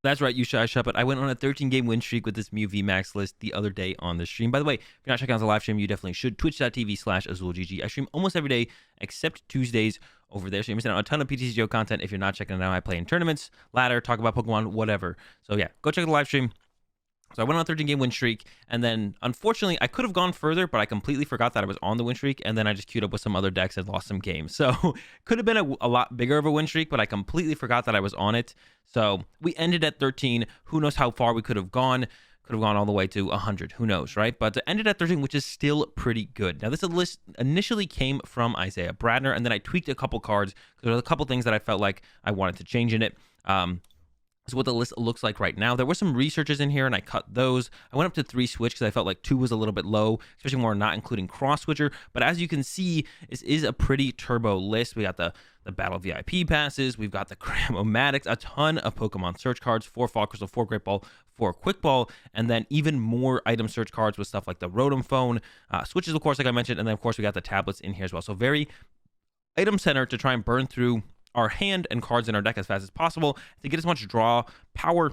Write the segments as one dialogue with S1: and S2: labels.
S1: That's right, you shy shut, but I went on a 13-game win streak with this Mew VMAX list the other day on the stream. By the way, if you're not checking out the live stream, you definitely should. Twitch.tv/AzulGG. I stream almost every day except Tuesdays over there, so you're missing out on a ton of PTCGO content if you're not checking it out. I play in tournaments, ladder, talk about Pokemon, whatever. So yeah, go check the live stream. So I went on a 13-game win streak, and then unfortunately, I could have gone further, but I completely forgot that I was on the win streak, and then I just queued up with some other decks and lost some games. So could have been a lot bigger of a win streak, but I completely forgot that I was on it. So we ended at 13. Who knows how far we could have gone? Could have gone all the way to 100. Who knows, right? But it ended at 13, which is still pretty good. Now, this list initially came from Isaiah Bradner, and then I tweaked a couple cards because there were a couple things that I felt like I wanted to change in it. Is what the list looks like right now. There were some researches in here, and I cut those. I went up to 3 switch because I felt like 2 was a little bit low, especially when we're not including cross switcher. But as you can see, this is a pretty turbo list. We got the battle VIP passes, we've got the Cram-O-Matics, a ton of Pokemon search cards, 4 Fall Crystal, 4 Great Ball, 4 Quick Ball, and then even more item search cards with stuff like the Rotom Phone, switches, of course, like I mentioned, and then of course we got the tablets in here as well. So very item center to try and burn through our hand and cards in our deck as fast as possible to get as much draw power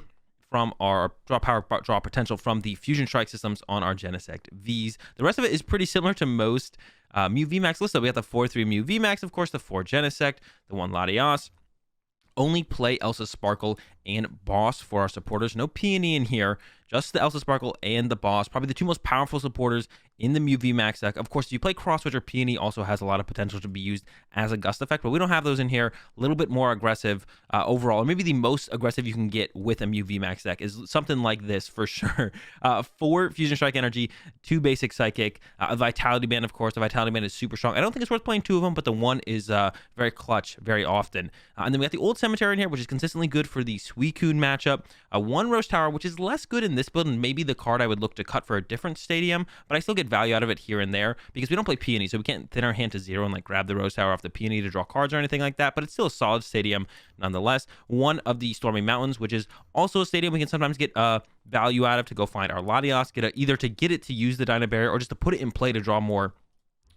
S1: from our draw potential from the Fusion Strike systems on our Genesect Vs. The rest of it is pretty similar to most Mew VMAX lists. So we got the 4-3 Mew VMAX, of course, the 4 Genesect, the 1 Latias. Only play Elsa Sparkle and Boss for our supporters. No Peony in here, just the Elsa Sparkle and the Boss. Probably the 2 most powerful supporters in the Mew VMAX deck. Of course, if you play Cross Switch, Peony also has a lot of potential to be used as a gust effect, but we don't have those in here. A little bit more aggressive overall, or maybe the most aggressive you can get with a Mew VMAX deck is something like this for sure. 4 Fusion Strike Energy, 2 Basic Psychic, a Vitality Band, of course. The Vitality Band is super strong. I don't think it's worth playing 2 of them, but the 1 is very clutch very often. And then we got the Old Cemetery in here, which is consistently good for the Suicune matchup. 1 Rose Tower, which is less good in this build, and maybe the card I would look to cut for a different stadium, but I still get value out of it here and there because we don't play Peony, so we can't thin our hand to 0 and like grab the Rose Tower off the Peony to draw cards or anything like that, but it's still a solid stadium nonetheless. 1 of the Stormy Mountains, which is also a stadium we can sometimes get value out of to go find our Latias, either to get it to use the Dyna Barrier or just to put it in play to draw more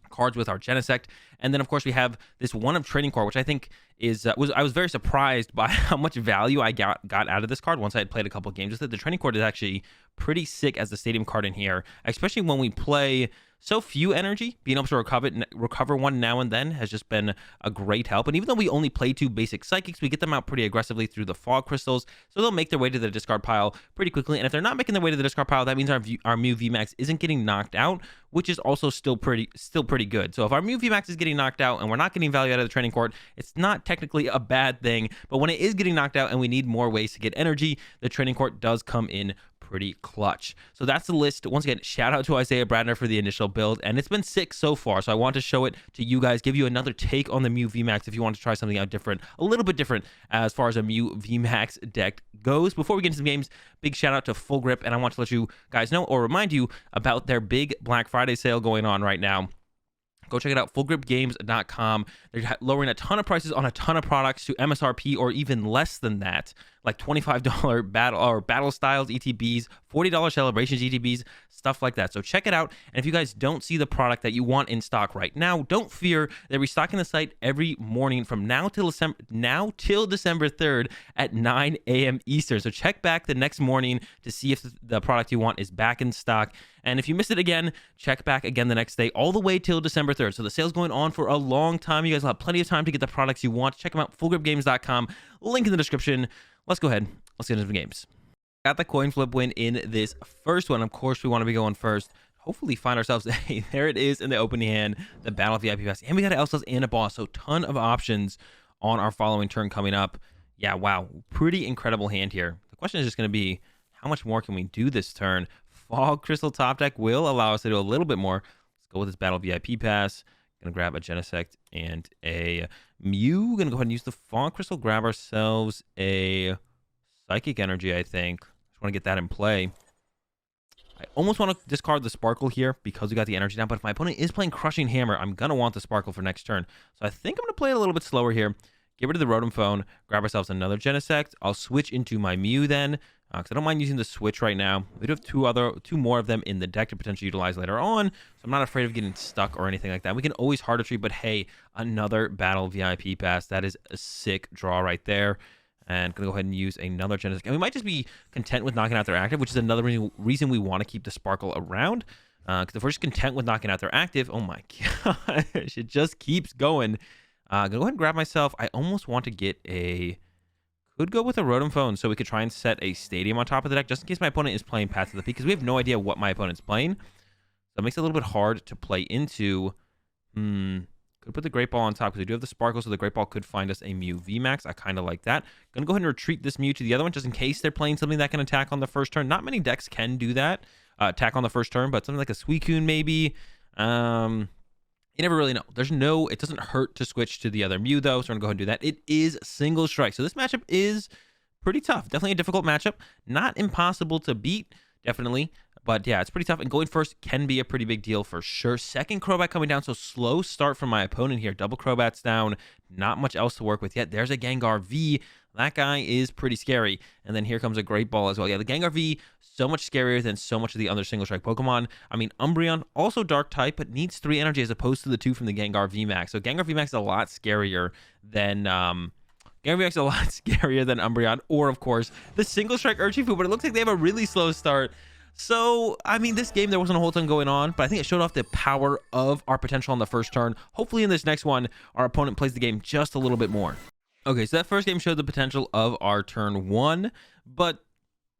S1: cards with our Genesect. And then of course we have this 1 of Training Core, which I think is I was very surprised by how much value I got out of this card once I had played a couple of games with it. The Training Core is actually pretty sick as the stadium card in here, especially when we play so few energy. Being able to recover 1 now and then has just been a great help. And even though we only play 2 basic psychics, we get them out pretty aggressively through the fog crystals, so they'll make their way to the discard pile pretty quickly. And if they're not making their way to the discard pile, that means our Mew VMAX isn't getting knocked out, which is also still pretty good. So if our Mew VMAX is getting knocked out and we're not getting value out of the training court, it's not technically a bad thing. But when it is getting knocked out and we need more ways to get energy, the training court does come in pretty clutch. So that's the list. Once again, shout out to Isaiah Bradner for the initial build, and it's been sick so far. So I want to show it to you guys, give you another take on the Mew VMAX if you want to try something out different, a little bit different as far as a Mew VMAX deck goes. Before we get into some games, big shout out to Full Grip, and I want to let you guys know or remind you about their big Black Friday sale going on right now. Go check it out, fullgripgames.com. They're lowering a ton of prices on a ton of products to MSRP or even less than that, like $25 battle styles ETBs, $40 Celebrations ETBs, stuff like that. So check it out. And if you guys don't see the product that you want in stock right now, don't fear. They're restocking the site every morning from now till December 3rd at 9 a.m. Eastern. So check back the next morning to see if the product you want is back in stock. And if you missed it again, check back again the next day, all the way till December 3rd. So the sale's going on for a long time. You guys will have plenty of time to get the products you want. Check them out, fullgripgames.com. Link in the description. Let's go ahead. Let's get into the games. Got the coin flip win in this first one. Of course, we want to be going first. Hopefully find ourselves there it is in the opening hand, the Battle VIP Pass. And we got an Elsa's and a Boss. So ton of options on our following turn coming up. Yeah, wow. Pretty incredible hand here. The question is just going to be, how much more can we do this turn? Fog Crystal top deck will allow us to do a little bit more. Let's go with this Battle VIP Pass. Gonna grab a Genesect and a Mew. Gonna go ahead and use the Fog Crystal. Grab ourselves a Psychic Energy, I think. Just want to get that in play. I almost want to discard the Sparkle here because we got the energy down, but if my opponent is playing Crushing Hammer, I'm gonna want the Sparkle for next turn. So I think I'm gonna play it a little bit slower here. Get rid of the Rotom Phone. Grab ourselves another Genesect. I'll switch into my Mew then, because I don't mind using the switch right now. We do have two more of them in the deck to potentially utilize later on, so I'm not afraid of getting stuck or anything like that. We can always hard retreat, but hey, another Battle VIP Pass. That is a sick draw right there. And gonna go ahead and use another Genesis. And we might just be content with knocking out their active, which is another reason we want to keep the Sparkle around. Because if we're just content with knocking out their active, oh my gosh, it just keeps going. Gonna go ahead and grab myself. I almost want to get a... Could go with a Rotom Phone so we could try and set a Stadium on top of the deck just in case my opponent is playing Path to the Peak, because we have no idea what my opponent's playing. So it makes it a little bit hard to play into. Could put the Great Ball on top because we do have the Sparkle, so the Great Ball could find us a Mew VMAX. I kind of like that. Gonna go ahead and retreat this Mew to the other one just in case they're playing something that can attack on the first turn. Not many decks can do that, attack on the first turn, but something like a Suicune maybe. You never really know. It doesn't hurt to switch to the other Mew though, so we're gonna go ahead and do that. It is single strike, so this matchup is pretty tough. Definitely a difficult matchup. Not impossible to beat, definitely. But yeah, it's pretty tough, and going first can be a pretty big deal for sure. Second Crobat coming down, so slow start from my opponent here. Double Crobats down, not much else to work with yet. There's a Gengar V. That guy is pretty scary. And then here comes a Great Ball as well. Yeah, the Gengar V, so much scarier than so much of the other single strike Pokemon. I mean, Umbreon, also dark type, but needs 3 energy as opposed to the 2 from the Gengar VMAX. So Gengar VMAX is a lot scarier than... Gengar VMAX is a lot scarier than Umbreon, or of course, the single strike Urshifu, but it looks like they have a really slow start. So, I mean, this game, there wasn't a whole ton going on, but I think it showed off the power of our potential on the first turn. Hopefully in this next one, our opponent plays the game just a little bit more. Okay, so that first game showed the potential of our turn 1, but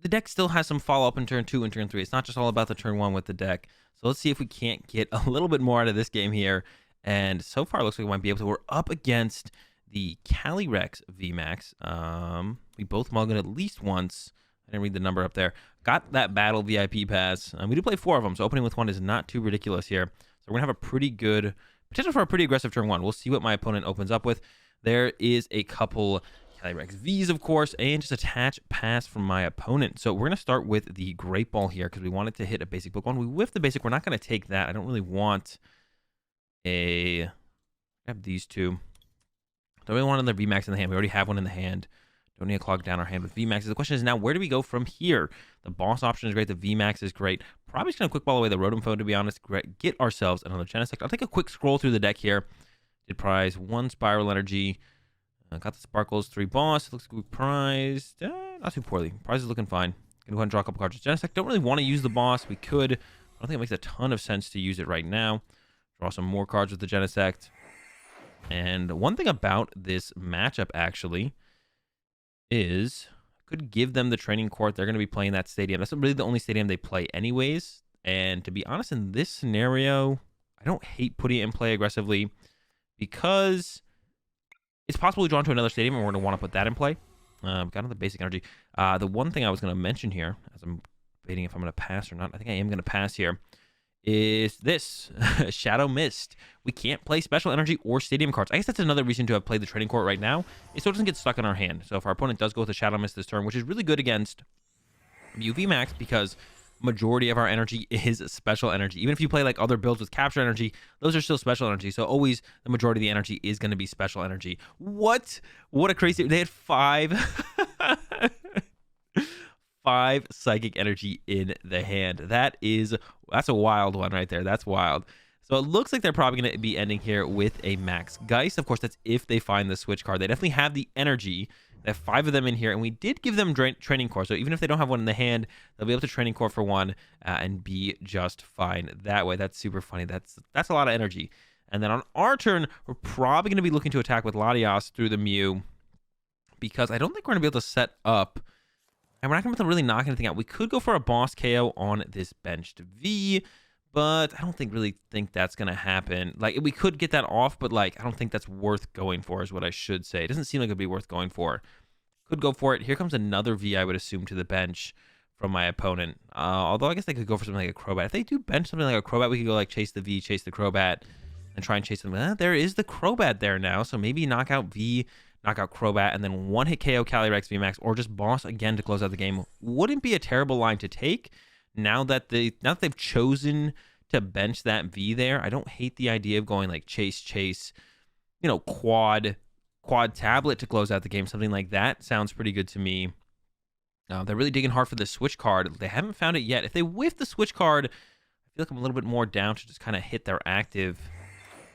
S1: the deck still has some follow-up in turn 2 and turn 3. It's not just all about the turn 1 with the deck. So let's see if we can't get a little bit more out of this game here. And so far, it looks like we might be able to. We're up against the Calyrex VMAX. We both mulliganed at least once. I didn't read the number up there. Got that battle VIP pass. We do play 4 of them, so opening with 1 is not too ridiculous here. So we're going to have a pretty good potential for a pretty aggressive turn 1. We'll see what my opponent opens up with. There is a couple Calyrex Vs, of course, and just attach pass from my opponent. So we're going to start with the Great Ball here because we wanted to hit a basic Pokemon. We whiffed the basic. We're not going to take that. I don't really want a... Grab these 2. Don't really want another VMAX in the hand. We already have one in the hand. Don't need to clog down our hand with VMAXs. The question is now, where do we go from here? The boss option is great. The VMAX is great. Probably just going to quick ball away the Rotom Phone, to be honest. Get ourselves another Genesect. I'll take a quick scroll through the deck here. Did prize 1 Spiral Energy. Got the Sparkles, 3 Boss. Looks good prized. Not too poorly. Prize is looking fine. Going to go ahead and draw a couple cards with Genesect. Don't really want to use the Boss. We could. I don't think it makes a ton of sense to use it right now. Draw some more cards with the Genesect. And one thing about this matchup, actually, is could give them the training court. They're going to be playing that stadium. That's really the only stadium they play anyways. And to be honest, in this scenario, I don't hate putting it in play aggressively because it's possible we draw into another stadium and we're going to want to put that in play. Got another basic energy. The one thing I was going to mention here, as I'm debating if I'm going to pass or not, I think I am going to pass here, is this Shadow Mist. We can't play special energy or stadium cards. I guess that's another reason to have played the training court right now, is so it doesn't get stuck in our hand. So if our opponent does go with a Shadow Mist this turn, which is really good against Mew VMAX because majority of our energy is special energy. Even if you play like other builds with capture energy, those are still special energy. So always the majority of the energy is going to be special energy. What a crazy... They had 5... 5 psychic energy in the hand. That's a wild one right there. That's wild. So it looks like they're probably going to be ending here with a Max Geist. Of course, that's if they find the switch card. They definitely have the energy. They have 5 of them in here, and we did give them training core. So even if they don't have one in the hand, they'll be able to training core for 1 and be just fine that way. That's super funny. That's a lot of energy. And then on our turn, we're probably going to be looking to attack with Latias through the Mew because I don't think we're going to be able to set up. And we're not going to be able to really knock anything out. We could go for a boss KO on this benched V, but I don't really think that's going to happen. Like, we could get that off, but, like, I don't think that's worth going for is what I should say. It doesn't seem like it'd be worth going for. Could go for it. Here comes another V, I would assume, to the bench from my opponent. Although I guess they could go for something like a Crobat. If they do bench something like a Crobat, we could go, like, chase the V, chase the Crobat, and try and chase them. There is the Crobat there now, so maybe knock out V, knock out Crobat, and then 1-hit KO Calyrex VMAX, or just boss again to close out the game. Wouldn't be a terrible line to take. Now that they've chosen to bench that V there, I don't hate the idea of going like chase, you know, quad tablet to close out the game. Something like that sounds pretty good to me. They're really digging hard for the switch card. They haven't found it yet. If they whiff the switch card, I feel like I'm a little bit more down to just kind of hit their active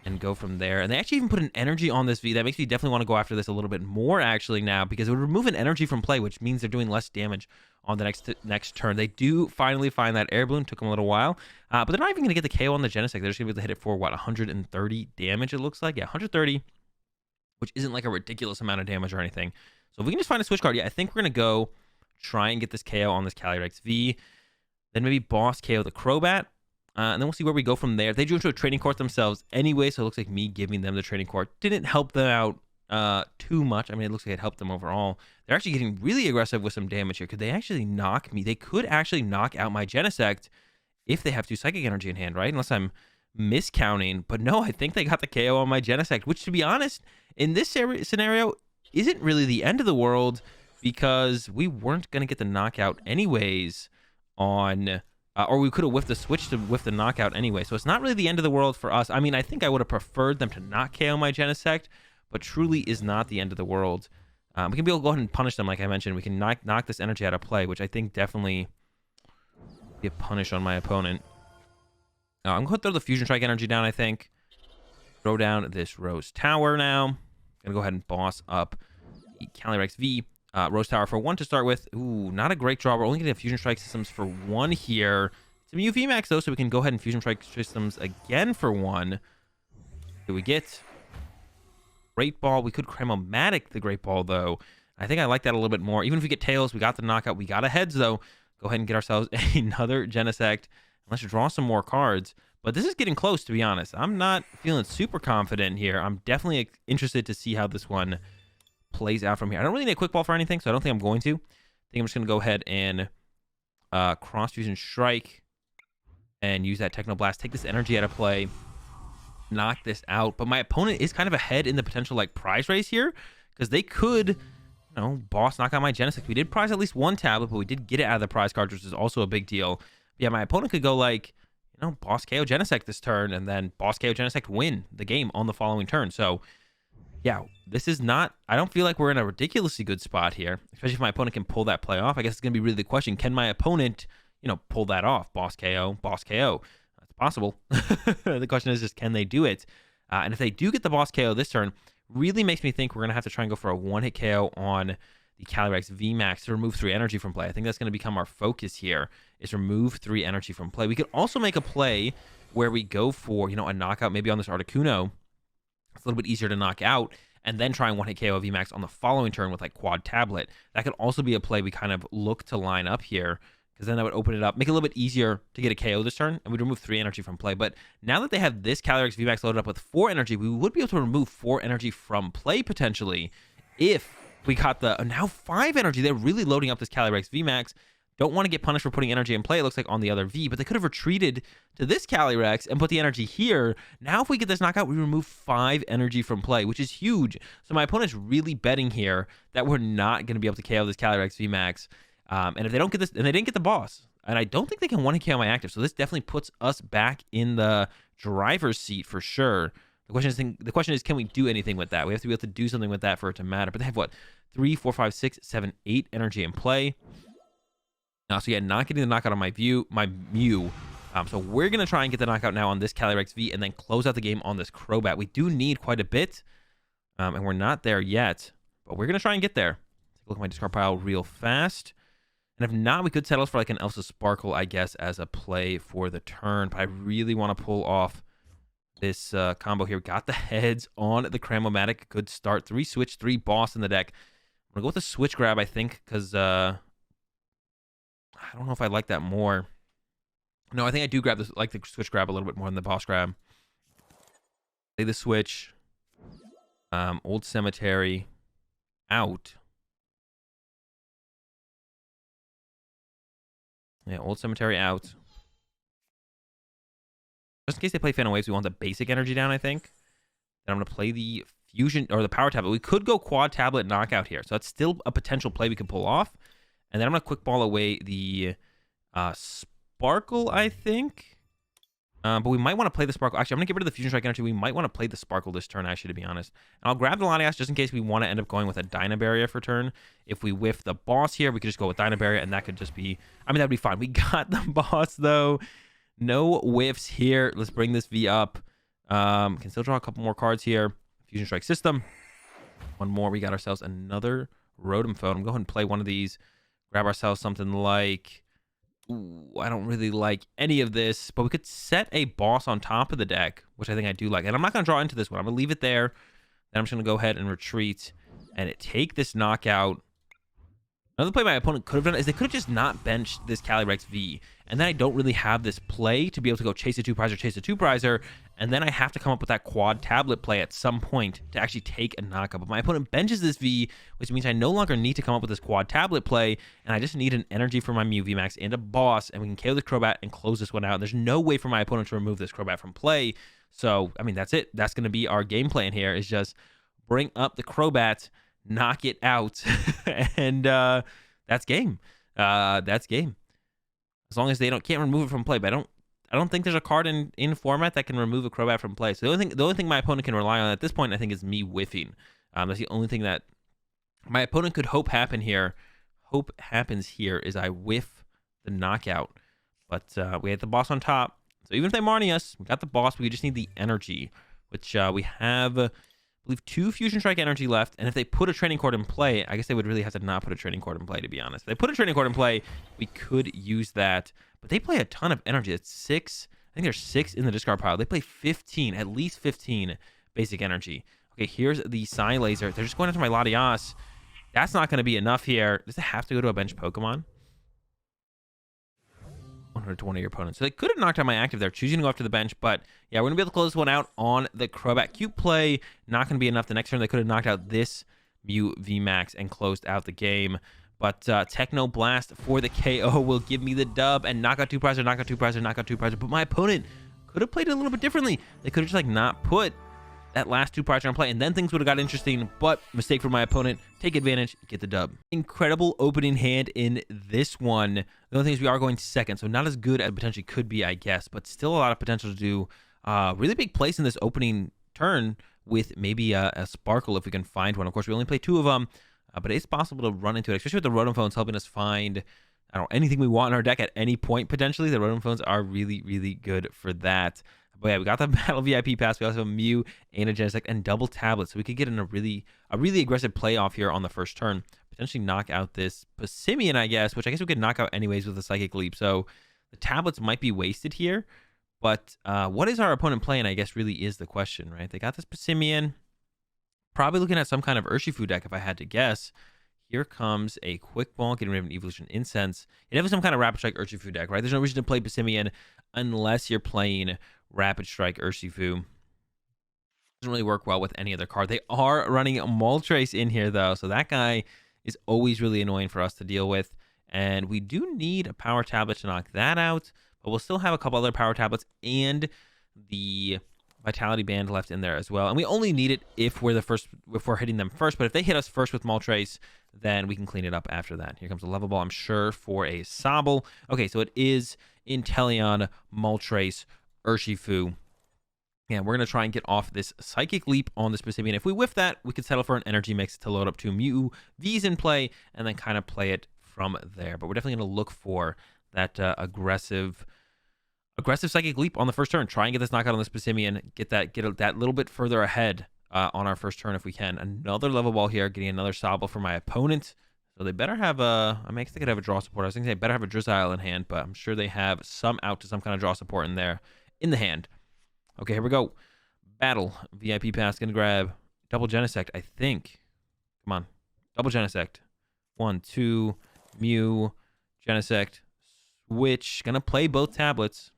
S1: and go from there. And they actually even put an energy on this V. That makes me definitely want to go after this a little bit more actually now, because it would remove an energy from play, which means they're doing less damage on the next turn. They do finally find that air balloon. Took them a little while, but they're not even going to get the KO on the Genesect. They're just going to be able to hit it for, what, 130 damage, it looks like? Yeah, 130, which isn't like a ridiculous amount of damage or anything. So if we can just find a switch card, yeah, I think we're going to go try and get this KO on this Calyrex V. Then maybe boss KO the Crobat. And then we'll see where we go from there. They drew into a training court themselves anyway, so it looks like me giving them the training court didn't help them out too much. I mean, it looks like it helped them overall. They're actually getting really aggressive with some damage here. Could they actually knock me? They could actually knock out my Genesect if they have 2 Psychic Energy in hand, right? Unless I'm miscounting. But no, I think they got the KO on my Genesect, which, to be honest, in this scenario, isn't really the end of the world, because we weren't going to get the knockout anyways on... or we could have whiffed the switch to whiff the knockout anyway. So it's not really the end of the world for us. I mean, I think I would have preferred them to not KO my Genesect, but truly is not the end of the world. We can be able to go ahead and punish them, like I mentioned. We can knock this energy out of play, which I think definitely be a punish on my opponent. I'm going to throw the Fusion Strike energy down, I think. Throw down this Rose Tower now. Going to go ahead and boss up the Calyrex V. Rose Tower for 1 to start with. Ooh, not a great draw. We're only going to have Fusion Strike systems for 1 here. It's a UV Max, though, so we can go ahead and Fusion Strike systems again for 1. Do we get Great Ball? We could Cramomatic the Great Ball, though. I think I like that a little bit more. Even if we get Tails, we got the knockout. We got a Heads, though. Go ahead and get ourselves another Genesect. Let's draw some more cards. But this is getting close, to be honest. I'm not feeling super confident here. I'm definitely interested to see how this one plays out from here. I don't really need a Quick Ball for anything, so I don't think I'm going to. I think I'm just going to go ahead and Cross Fusion Strike and use that Techno Blast. Take this energy out of play. Knock this out. But my opponent is kind of ahead in the potential like prize race here, because they could, boss knock out my Genesect. We did prize at least 1 tablet, but we did get it out of the prize card, which is also a big deal. But yeah, my opponent could go like, boss KO Genesect this turn, and then boss KO Genesect win the game on the following turn. So yeah, this is not... I don't feel like we're in a ridiculously good spot here, especially if my opponent can pull that play off. I guess it's going to be really the question. Can my opponent, pull that off? Boss KO, boss KO. That's possible. The question is just, can they do it? And if they do get the boss KO this turn, really makes me think we're going to have to try and go for a 1-hit KO on the Calyrex VMAX to remove 3 energy from play. I think that's going to become our focus here, is remove 3 energy from play. We could also make a play where we go for, a knockout maybe on this Articuno. It's a little bit easier to knock out, and then try and 1-hit KO VMAX on the following turn with like Quad Tablet. That could also be a play we kind of look to line up here, because then that would open it up, make it a little bit easier to get a KO this turn, and we'd remove 3 energy from play. But now that they have this Calyrex VMAX loaded up with 4 energy, we would be able to remove 4 energy from play potentially if we got the now 5 energy. They're really loading up this Calyrex VMAX. Don't want to get punished for putting energy in play, it looks like, on the other V, but they could have retreated to this Calyrex and put the energy here. Now if we get this knockout, we remove 5 energy from play, which is huge. So my opponent's really betting here that we're not going to be able to KO this Calyrex VMAX. And if they don't get this, and they didn't get the boss, and I don't think they can 1-hit KO my active, so this definitely puts us back in the driver's seat for sure. The question is, can we do anything with that? We have to be able to do something with that for it to matter. But they have, what, 3, 4, 5, 6, 7, 8 energy in play. So yeah, not getting the knockout on my Mew. So we're going to try and get the knockout now on this Calyrex V and then close out the game on this Crobat. We do need quite a bit, and we're not there yet, but we're going to try and get there. Take a look at my discard pile real fast. And if not, we could settle for like an Elsa Sparkle, I guess, as a play for the turn. But I really want to pull off this combo here. Got the heads on the Cramomatic. Good start. 3 switch, 3 boss in the deck. I'm going to go with the switch grab, I think, because... I don't know if I like that more. No, I think I do like the switch grab a little bit more than the boss grab. Play the switch. Old Cemetery out. Yeah, Old Cemetery out. Just in case they play Phantom Waves, we want the basic energy down, I think. Then I'm going to play the Fusion, or the Power Tablet. We could go Quad Tablet knockout here. So that's still a potential play we could pull off. And then I'm going to Quick Ball away the Sparkle, I think. But we might want to play the Sparkle. Actually, I'm going to get rid of the Fusion Strike energy. We might want to play the Sparkle this turn, actually, to be honest. And I'll grab the Latias just in case we want to end up going with a Dyna Barrier for turn. If we whiff the boss here, we could just go with Dyna Barrier, and that could just be... I mean, that would be fine. We got the boss, though. No whiffs here. Let's bring this V up. Can still draw a couple more cards here. Fusion Strike System. One more. We got ourselves another Rotom Phone. I'm going to play one of these. Grab ourselves something like... Ooh, I don't really like any of this, but we could set a boss on top of the deck, which I think I do like. And I'm not going to draw into this one. I'm going to leave it there. Then I'm just going to go ahead and retreat and take this knockout. Another play my opponent could have done is they could have just not benched this Calyrex V. And then I don't really have this play to be able to go chase a 2-prizer, chase a 2-prizer. And then I have to come up with that quad tablet play at some point to actually take a knockout. But my opponent benches this V, which means I no longer need to come up with this quad tablet play. And I just need an energy for my Mew VMAX and a boss. And we can KO the Crobat and close this one out. There's no way for my opponent to remove this Crobat from play. So, I mean, that's it. That's going to be our game plan here, is just bring up the Crobat, knock it out, and that's game. That's game. As long as they can't remove it from play. But I don't think there's a card in format that can remove a Crobat from play. So the only thing my opponent can rely on at this point, I think, is me whiffing. That's the only thing that my opponent could hope happens here is I whiff the knockout. But we had the boss on top. So even if they Marnie us, we got the boss. We just need the energy, which we have, I believe, 2 Fusion Strike energy left. And if they put a training card in play, I guess they would really have to not put a training card in play, to be honest. If they put a training card in play, we could use that. But they play a ton of energy. It's 6. I think there's 6 in the discard pile. They play 15, at least 15 basic energy. Okay, here's the Psy Laser. They're just going after my Latias. That's not going to be enough here. Does it have to go to a bench Pokemon? 120 your opponent. So they could have knocked out my active there, choosing to go after the bench. But yeah, we're going to be able to close this one out on the Crobat. Cute play. Not going to be enough. The next turn, they could have knocked out this Mew VMAX and closed out the game. But Techno Blast for the KO will give me the dub. And knockout 2-prizer, knockout 2-prizer, knockout 2-prizer. But my opponent could have played it a little bit differently. They could have just like not put that last 2-prizer on play, and then things would have got interesting. But mistake for my opponent. Take advantage, get the dub. Incredible opening hand in this one. The only thing is we are going second, so not as good as potentially could be, I guess, but still a lot of potential to do really big place in this opening turn with maybe a Sparkle if we can find one. Of course, we only play 2 of them, but it's possible to run into it, especially with the Rotom Phones helping us find, I don't know, anything we want in our deck at any point potentially. The Rotom Phones are really, really good for that. But yeah, we got the Battle VIP Pass. We also have a Mew and a Genesect and double Tablet. So we could get in a really aggressive playoff here on the first turn. Potentially knock out this Passimian, I guess, which I guess we could knock out anyways with a Psychic Leap. So the Tablets might be wasted here. But what is our opponent playing, I guess, really is the question, right? They got this Passimian. Probably looking at some kind of Urshifu deck, if I had to guess. Here comes a Quick Ball, getting rid of an Evolution Incense. You'd have some kind of Rapid Strike Urshifu deck, right? There's no reason to play Passimian unless you're playing Rapid Strike Urshifu. Doesn't really work well with any other card. They are running Moltres in here, though, so that guy is always really annoying for us to deal with. And we do need a Power Tablet to knock that out, but we'll still have a couple other Power Tablets and the Vitality Band left in there as well. And we only need it if we're hitting them first. But if they hit us first with Moltres, then we can clean it up after that. Here comes a Level Ball, I'm sure, for a Sobble. Okay, so it is Inteleon, Moltres, Urshifu. And we're going to try and get off this Psychic Leap on this Passimian. If we whiff that, we could settle for an Energy Mix to load up 2 Mew Vs in play and then kind of play it from there. But we're definitely going to look for that aggressive Psychic Leap on the first turn. Try and get this knockout on this Passimian. Get that little bit further ahead on our first turn if we can. Another Level Ball here, getting another Sobble for my opponent. So they better have I guess they could have a draw support. I was thinking they better have a Drizzile in hand, but I'm sure they have some out to some kind of draw support in there in the hand. Okay, here we go. Battle. VIP Pass. Gonna grab double Genesect, I think. Come on. Double Genesect. 1, 2. Mew. Genesect. Switch. Gonna play both tablets.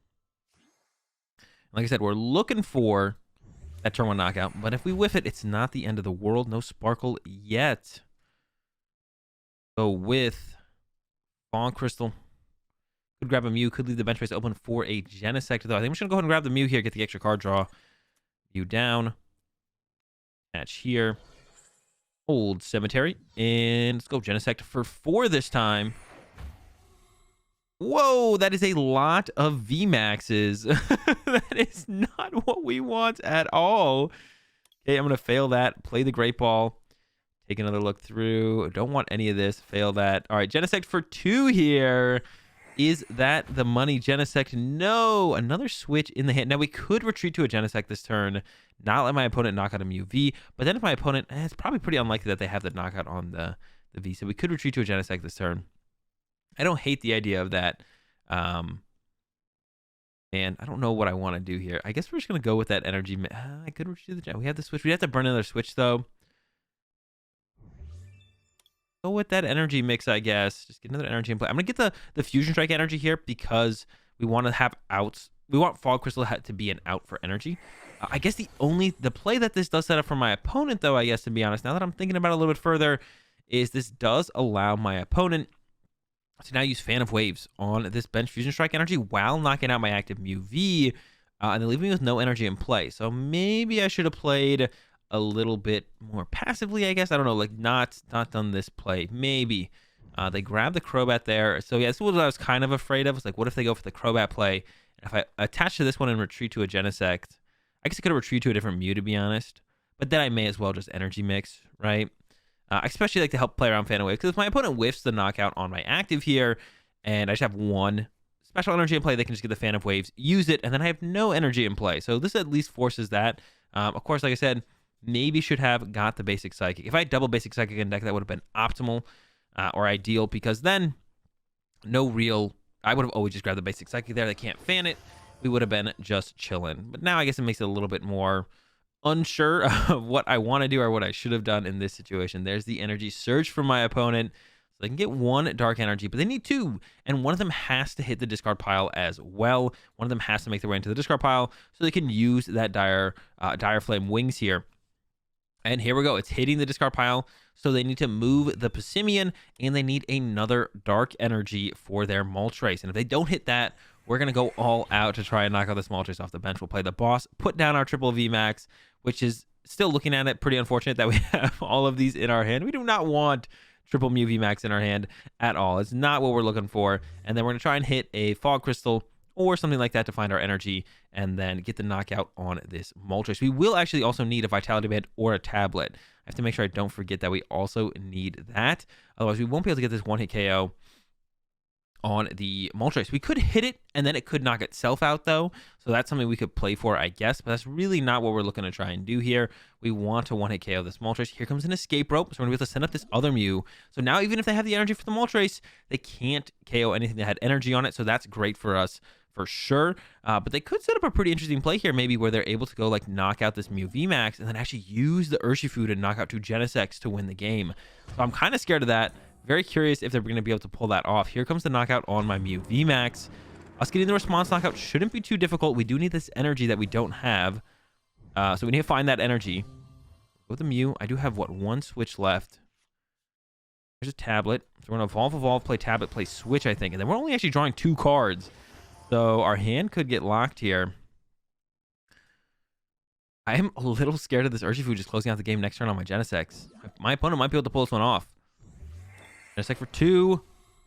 S1: Like I said, we're looking for that turn 1 knockout. But if we whiff it, it's not the end of the world. No Sparkle yet. So with Fawn Crystal. Could grab a Mew, could leave the bench space open for a Genesect, though. I think I'm just going to go ahead and grab the Mew here, get the extra card draw. Mew down. Match here. Old Cemetery. And let's go Genesect for 4 this time. Whoa, that is a lot of VMAXs. That is not what we want at all. Okay, I'm going to fail that. Play the Great Ball. Take another look through. Don't want any of this. Fail that. All right, Genesect for 2 here. Is that the money? Genesect? No. Another switch in the hand. Now, we could retreat to a Genesect this turn, not let my opponent knock out a Mew V, but then if my opponent, it's probably pretty unlikely that they have the knockout on the V, so we could retreat to a Genesect this turn. I don't hate the idea of that. And I don't know what I want to do here. I guess we're just going to go with that energy. I could retreat to the Gen. We have the switch. We have to burn another switch, though. Go with that energy mix, I guess. Just get another energy in play. I'm going to get the Fusion Strike energy here because we want to have outs. We want Fog Crystal to be an out for energy. I guess the play that this does set up for my opponent, though, I guess, to be honest, now that I'm thinking about it a little bit further, is this does allow my opponent to now use Fan of Waves on this bench Fusion Strike energy while knocking out my active Mew V, and then leaving me with no energy in play. So maybe I should have played a little bit more passively, I guess. I don't know, like not done this play. Maybe. They grab the Crobat there. So yeah, this is what I was kind of afraid of. It's like, what if they go for the Crobat play? And if I attach to this one and retreat to a Genesect, I guess I could have retreated to a different Mew, to be honest. But then I may as well just energy mix, right? I especially like to help play around Fan of Wave, because if my opponent whiffs the knockout on my active here, and I just have one special energy in play, they can just get the Fan of Waves, use it, and then I have no energy in play. So this at least forces that. Of course, like I said, maybe should have got the basic Psychic. If I had double basic Psychic in deck, that would have been optimal or ideal, because then I would have always just grabbed the basic Psychic there. They can't fan it. We would have been just chilling. But now I guess it makes it a little bit more unsure of what I want to do or what I should have done in this situation. There's the energy surge from my opponent. So they can get one dark energy, but they need two. And one of them has to hit the discard pile as well. One of them has to make their way into the discard pile so they can use that Dire Flame Wings here. And here we go. It's hitting the discard pile. So they need to move the Passimian, and they need another dark energy for their Moltres. And if they don't hit that, we're going to go all out to try and knock out this Moltres off the bench. We'll play the boss, put down our triple VMAX, which is still, looking at it, pretty unfortunate that we have all of these in our hand. We do not want triple Mew VMAX in our hand at all. It's not what we're looking for. And then we're going to try and hit a Fog Crystal or something like that to find our energy and then get the knockout on this Moltres. We will actually also need a Vitality Band or a tablet. I have to make sure I don't forget that we also need that. Otherwise, we won't be able to get this one-hit KO on the Moltres. We could hit it, and then it could knock itself out, though. So that's something we could play for, I guess. But that's really not what we're looking to try and do here. We want to one-hit KO this Moltres. Here comes an escape rope. So we're going to be able to send up this other Mew. So now, even if they have the energy for the Moltres, they can't KO anything that had energy on it. So that's great for us, for sure. But they could set up a pretty interesting play here, maybe, where they're able to go, like, knock out this Mew VMAX and then actually use the Urshifu to knock out two Genesects to win the game. So I'm kind of scared of that. Very curious if they're going to be able to pull that off. Here comes the knockout on my Mew VMAX. Us getting the response knockout shouldn't be too difficult. We do need this energy that we don't have. So we need to find that energy. With the Mew, I do have, what, one switch left. There's a tablet. So we're going to evolve, play tablet, play switch, I think. And then we're only actually drawing 2 cards. So our hand could get locked here. I am a little scared of this Urshifu just closing out the game next turn on my Genesects. My opponent might be able to pull this one off. Genesect for 2.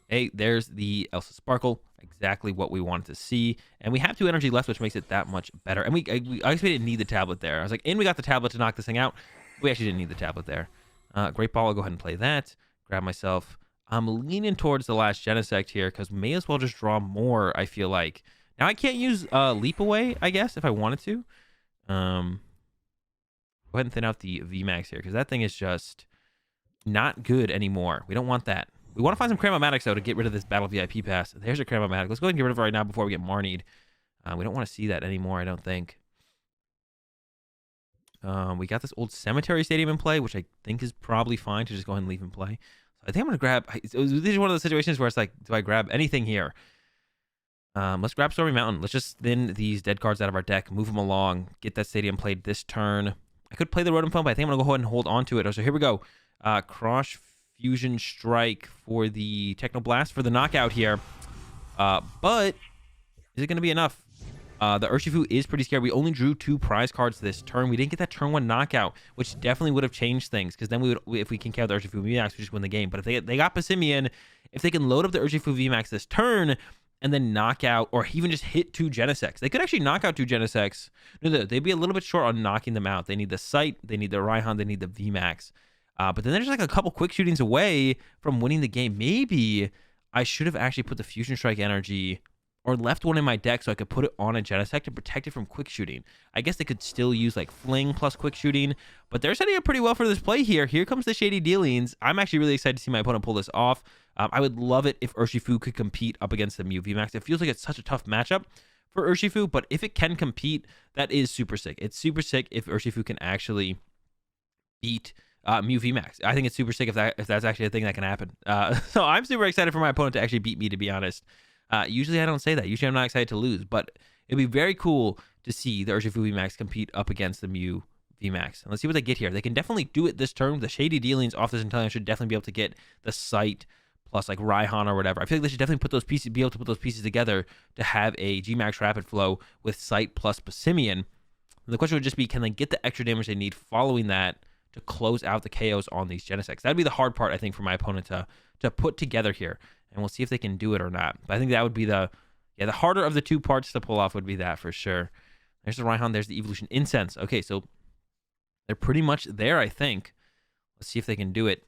S1: Hey, there's the Elsa Sparkle. Exactly what we wanted to see. And we have 2 energy left, which makes it that much better. And I guess we didn't need the tablet there. I was like, and we got the tablet to knock this thing out. We actually didn't need the tablet there. Great Ball. I'll go ahead and play that. Grab myself. I'm leaning towards the last Genesect here because may as well just draw more, I feel like. Now, I can't use Leap Away, I guess, if I wanted to. Go ahead and thin out the VMAX here because that thing is just not good anymore. We don't want that. We want to find some Cram-O-Matics, though, to get rid of this Battle VIP pass. There's a Cram-O-Matic. Let's go ahead and get rid of it right now before we get Marnied. We don't want to see that anymore, I don't think. We got this old Cemetery Stadium in play, which I think is probably fine to just go ahead and leave in play. So I think I'm going to grab... This is one of those situations where it's like, do I grab anything here? Let's grab Stormy Mountain. Let's just thin these dead cards out of our deck, move them along, get that stadium played this turn. I could play the Rotom Phone, but I think I'm going to go ahead and hold on to it. So here we go. Cross Fusion Strike for the Techno Blast for the knockout here. But is it going to be enough? The Urshifu is pretty scary. We only drew 2 prize cards this turn. We didn't get that turn 1 knockout, which definitely would have changed things because then we would, if we can count the Urshifu VMAX, we just win the game. But if they got Passimian, if they can load up the Urshifu VMAX this turn and then knock out or even just hit 2 Genesects, they could actually knock out 2 Genesects. No, they'd be a little bit short on knocking them out. They need the Sight, they need the Raihan, they need the VMAX. But then they're just like a couple quick shootings away from winning the game. Maybe I should have actually put the Fusion Strike energy or left one in my deck so I could put it on a Genesect to protect it from quick shooting. I guess they could still use like Fling plus quick shooting, but they're setting up pretty well for this play here. Here comes the Shady Dealings. I'm actually really excited to see my opponent pull this off. I would love it if Urshifu could compete up against the Mew VMAX. It feels like it's such a tough matchup for Urshifu, but if it can compete, that is super sick. It's super sick if Urshifu can actually beat Mew VMAX. I think it's super sick if that's actually a thing that can happen. So I'm super excited for my opponent to actually beat me, to be honest. Usually I don't say that. Usually I'm not excited to lose, but it'd be very cool to see the Urshifu VMAX compete up against the Mew VMAX. And let's see what they get here. They can definitely do it this turn. The Shady Dealings off this Intelligence should definitely be able to get the Sight plus like Raihan or whatever. I feel like they should definitely be able to put those pieces together to have a Gmax Rapid Flow with Sight plus Passimian. And the question would just be, can they get the extra damage they need following that to close out the KOs on these Genesects? That'd be the hard part, I think, for my opponent to put together here. And we'll see if they can do it or not. But I think that would be the harder of the two parts to pull off would be that for sure. There's the Raihan, there's the Evolution Incense. Okay, so they're pretty much there, I think. Let's see if they can do it.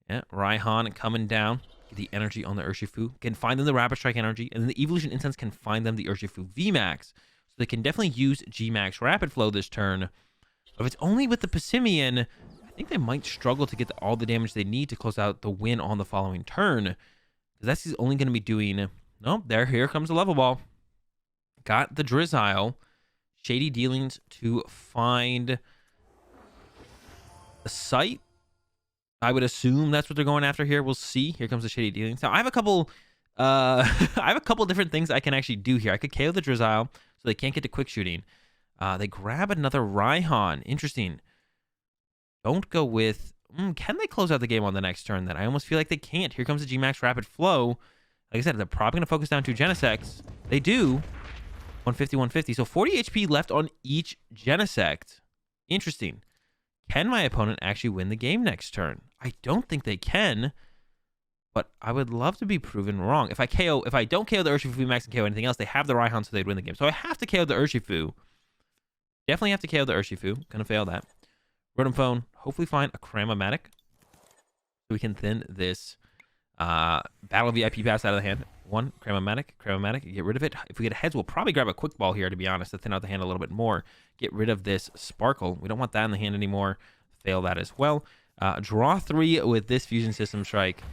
S1: Yeah, Raihan coming down. Get the energy on the Urshifu. Can find them the Rapid Strike energy. And then the Evolution Incense can find them the Urshifu VMAX. So they can definitely use Gmax Rapid Flow this turn. But if it's only with the Passimian, I think they might struggle to get all the damage they need to close out the win on the following turn. Because that's only going to be doing... Nope, here comes the level ball. Got the Drizzile. Shady Dealings to find the Sight. I would assume that's what they're going after here. We'll see. Here comes the Shady Dealings. Now, I have a couple... I have a couple different things I can actually do here. I could KO the Drizzile, so they can't get to quick shooting. They grab another Raihan. Interesting. Don't go with... can they close out the game on the next turn then? I almost feel like they can't. Here comes the Gmax Rapid Flow. Like I said, they're probably going to focus down 2 Genesects. They do. 150, 150. So 40 HP left on each Genesect. Interesting. Can my opponent actually win the game next turn? I don't think they can. But I would love to be proven wrong. If I don't KO the Urshifu VMAX and KO anything else, they have the Raihan, so they'd win the game. So I have to KO the Urshifu. Definitely have to KO the Urshifu. Gonna fail that. Rotom Phone. Hopefully find a Cram-O-Matic. So we can thin this Battle VIP pass out of the hand. 1, Cram-O-Matic. Get rid of it. If we get heads, we'll probably grab a Quick Ball here, to be honest, to thin out the hand a little bit more. Get rid of this Sparkle. We don't want that in the hand anymore. Fail that as well. Draw 3 with this Fusion System Strike.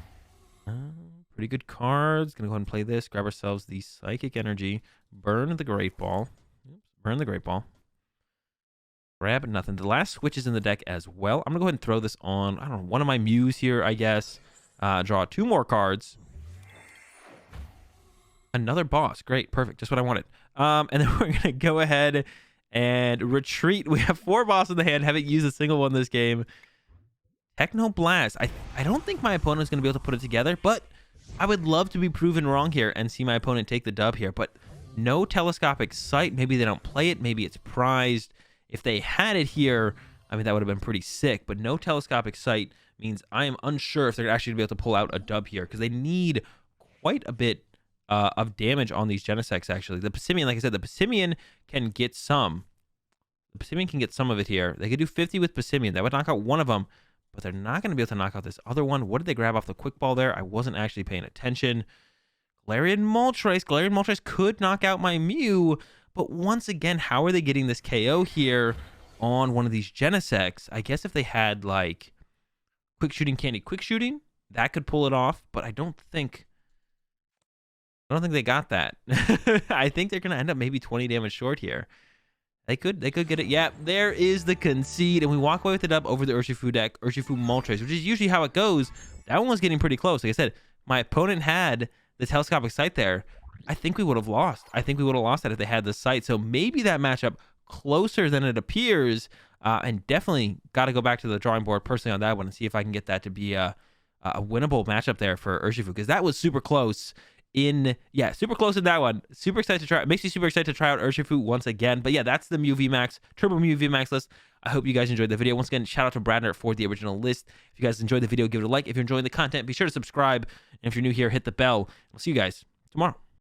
S1: Pretty good cards. Gonna go ahead and play this. Grab ourselves the Psychic Energy. Burn the Great Ball. Burn the Great Ball. Grab nothing. The last switch is in the deck as well. I'm gonna go ahead and throw this on, I don't know, one of my Mews here, I guess. Draw 2 more cards. Another boss. Great. Perfect. Just what I wanted. And then we're gonna go ahead and retreat. We have 4 bosses in the hand. Haven't used a single one this game. Techno Blast. I don't think my opponent is going to be able to put it together, but I would love to be proven wrong here and see my opponent take the dub here. But no Telescopic Sight. Maybe they don't play it. Maybe it's prized. If they had it here, I mean, that would have been pretty sick. But no Telescopic Sight means I am unsure if they're actually going to be able to pull out a dub here, because they need quite a bit of damage on these Genesects, actually. The Passimian, like I said, the Passimian can get some. The Passimian can get some of it here. They could do 50 with Passimian. That would knock out one of them. But they're not going to be able to knock out this other one. What did they grab off the Quick Ball there? I wasn't actually paying attention. Galarian Moltres. Galarian Moltres could knock out my Mew. But once again, how are they getting this KO here on one of these Genesects? I guess if they had, like, Quick Shooting Candy Quick Shooting, that could pull it off. But I don't think they got that. I think they're going to end up maybe 20 damage short here. They could get it. Yeah, there is the concede. And we walk away with the dub over the Urshifu deck, Urshifu Moltres, which is usually how it goes. That one was getting pretty close. Like I said, my opponent had the Telescopic Sight there. I think we would have lost. I think we would have lost that if they had the Sight. So maybe that matchup closer than it appears. And definitely got to go back to the drawing board personally on that one and see if I can get that to be a winnable matchup there for Urshifu, because that was super close. Super close in that one. Super excited to try. It makes me super excited to try out Urshifu once again. But yeah, that's the Mew VMAX, Turbo Mew VMAX list. I hope you guys enjoyed the video. Once again, shout out to Bradner for the original list. If you guys enjoyed the video, give it a like. If you're enjoying the content, be sure to subscribe. And if you're new here, hit the bell. We'll see you guys tomorrow.